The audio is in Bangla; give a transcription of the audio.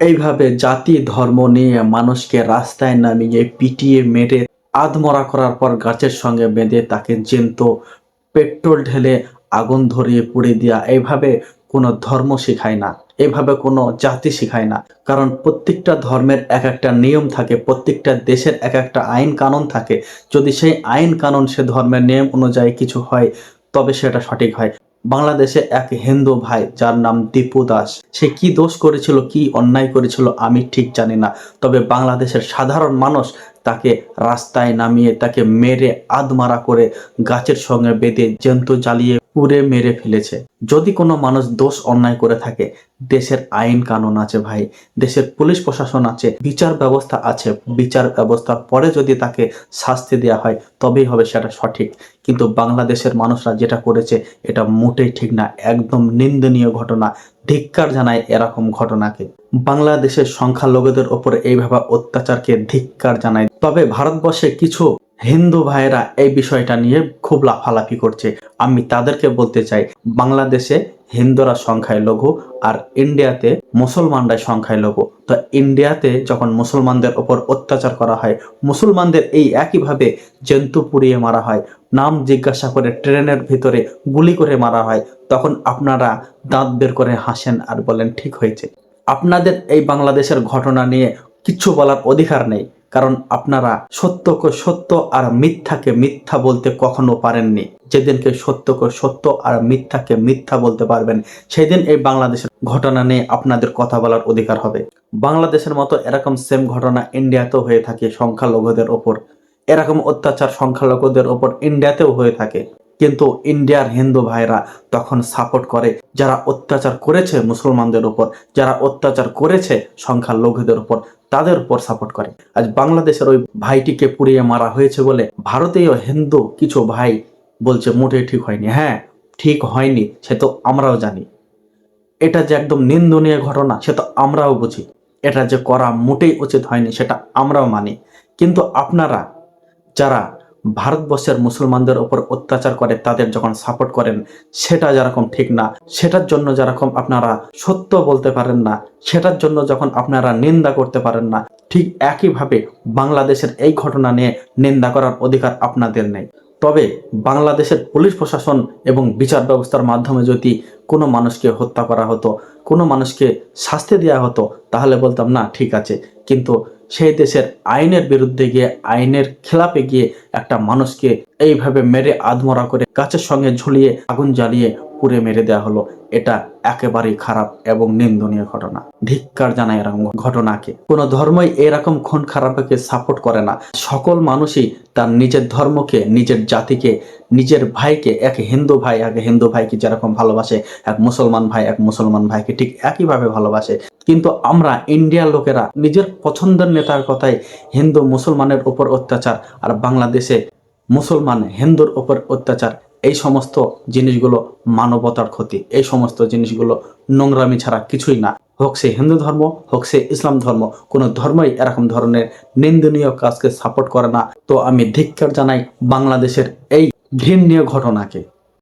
এইভাবে জাতি ধর্ম নিয়ে মানুষকে রাস্তায় নামিয়ে পিটিয়ে মেরে আধমরা করার পর গাছের সঙ্গে বেঁধে তাকে জ্যান্ত পেট্রোল ঢেলে আগুন ধরিয়ে পুড়ে দেওয়া, এইভাবে কোনো ধর্ম শেখায় না, এভাবে কোনো জাতি শেখায় না। কারণ প্রত্যেকটা ধর্মের এক একটা নিয়ম থাকে, প্রত্যেকটা দেশের এক একটা আইন কানুন থাকে। যদি সেই আইন কানুন সে ধর্মের নিয়ম অনুযায়ী কিছু হয় তবে সেটা সঠিক হয়। বাংলাদেশে এক হিন্দু ভাই যার নাম দীপু দাস, সে কি দোষ করেছিল, কি অন্যায় করেছিল আমি ঠিক জানি না। তবে বাংলাদেশের সাধারণ মানুষ তাকে রাস্তায় নামিয়ে তাকে মেরে আধমারা করে গাছের সঙ্গে বেঁধে জ্যান্ত জ্বালিয়ে পুড়ে মেরে ফেলেছে। যদি কোনো মানুষ দোষ অন্যায় করে থাকে, দেশের আইন কানুন আছে ভাই, দেশের পুলিশ প্রশাসন আছে, বিচার ব্যবস্থা আছে। বিচার ব্যবস্থার পরে যদি তাকে শাস্তি দেওয়া হয় তবেই হবে সেটা সঠিক। কিন্তু বাংলাদেশের মানুষরা যেটা করেছে এটা মোটেই ঠিক না, একদম নিন্দনীয় ঘটনা। ধিক্কার জানায় এরকম ঘটনাকে। বাংলাদেশের সংখ্যালঘুদের ওপর এইভাবে অত্যাচারকে ধিক্কার জানায়। তবে ভারতবর্ষে কিছু হিন্দু ভাইয়েরা এই বিষয়টা নিয়ে খুব লাফালাফি করছে। আমি তাদেরকে বলতে চাই, বাংলাদেশে হিন্দুরা সংখ্যায় লঘু আর ইন্ডিয়াতে মুসলমানরাই সংখ্যায় লঘু। তো ইন্ডিয়াতে যখন মুসলমানদের ওপর অত্যাচার করা হয়, মুসলমানদের এই একইভাবে জন্তু পুড়িয়ে মারা হয়, নাম জিজ্ঞাসা করে ট্রেনের ভিতরে গুলি করে মারা হয়, তখন আপনারা দাঁত বের করে হাসেন আর বলেন ঠিক হয়েছে। আপনাদের এই বাংলাদেশের ঘটনা নিয়ে কিচ্ছু বলার অধিকার নেই, কারণ আপনারা সত্যকে সত্য আর মিথ্যাকে মিথ্যা বলতে কখনো পারেননি। যেদিনকে সত্যকে সত্য আর মিথ্যাকে মিথ্যা বলতে পারবেন, সেদিন এই বাংলাদেশের ঘটনা নিয়ে আপনাদের কথা বলার অধিকার হবে। বাংলাদেশের মতো এরকম সেম ঘটনা ইন্ডিয়াতেও হয়ে থাকে সংখ্যালঘুদের ওপর। এরকম অত্যাচার সংখ্যালঘুদের ওপর ইন্ডিয়াতেও হয়ে থাকে, কিন্তু ইন্ডিয়ার হিন্দু ভাইরা তখন সাপোর্ট করে যারা অত্যাচার করেছে মুসলমানদের উপর, যারা অত্যাচার করেছে সংখ্যালঘুদের উপর, তাদের উপর সাপোর্ট করে। আজ বাংলাদেশের ওই ভাইটিকে পুড়িয়ে মারা হয়েছে বলে ভারতীয় হিন্দু কিছু ভাই বলছে মোটেই ঠিক হয়নি। হ্যাঁ, ঠিক হয়নি, সে তো আমরাও জানি। এটা যে একদম নিন্দনীয় ঘটনা সে তো আমরাও বুঝি। এটা যে করা মোটেই উচিত হয়নি সেটা আমরাও মানি। কিন্তু আপনারা যারা ভারতবর্ষের মুসলমানদের উপর অত্যাচার করে তাদের যখন সাপোর্ট করেন, সেটা যেরকম ঠিক না, সেটার জন্য যেরকম আপনারা সত্য বলতে পারেন না, সেটার জন্য যখন আপনারা নিন্দা করতে পারেন না, ঠিক একইভাবে বাংলাদেশের এই ঘটনা নিয়ে নিন্দা করার অধিকার আপনাদের নেই। তবে বাংলাদেশের পুলিশ প্রশাসন এবং বিচার ব্যবস্থার মাধ্যমে যদি কোনো মানুষকে হত্যা করা হতো, কোনো মানুষকে শাস্তি দেওয়া হতো, তাহলে বলতাম না ঠিক আছে। কিন্তু সেই দেশের আইনের বিরুদ্ধে গিয়ে, আইনের খেলাপে গিয়ে একটা মানুষকে এইভাবে মেরে আধমরা করে গাছের সঙ্গে ঝুলিয়ে আগুন জ্বালিয়ে পুড়ে মেরে দেওয়া হলো, এটা একেবারেই খারাপ এবং নিন্দনীয় ঘটনা। ধিক্কার জানায় এরকম ঘটনাকে। কোনো ধর্মই এরকম খুন খারাপকে সাপোর্ট করে না। সকল মানুষই তার নিজের ধর্মকে, নিজের জাতিকে, নিজের ভাইকে, এক হিন্দু ভাইকে যেরকম ভালোবাসে, এক মুসলমান ভাইকে ঠিক একইভাবে ভালোবাসে। কিন্তু আমরা ইন্ডিয়ার লোকেরা নিজের পছন্দের নেতার কথাই হিন্দু মুসলমানের উপর অত্যাচার, আর বাংলাদেশে মুসলমান হিন্দুর উপর অত্যাচার, এই সমস্ত জিনিসগুলো মানবতার ক্ষতি। এই সমস্ত জিনিসগুলো নোংরামি ছাড়া কিছুই না। হোক সে হিন্দু ধর্ম, হোক সে ইসলাম ধর্ম, কোনো ধর্মই এরকম ধরনের নিন্দনীয় কাজকে সাপোর্ট করে না। তো আমি ধিক্কার জানাই বাংলাদেশের এই ঘৃণ্য ঘটনাকে।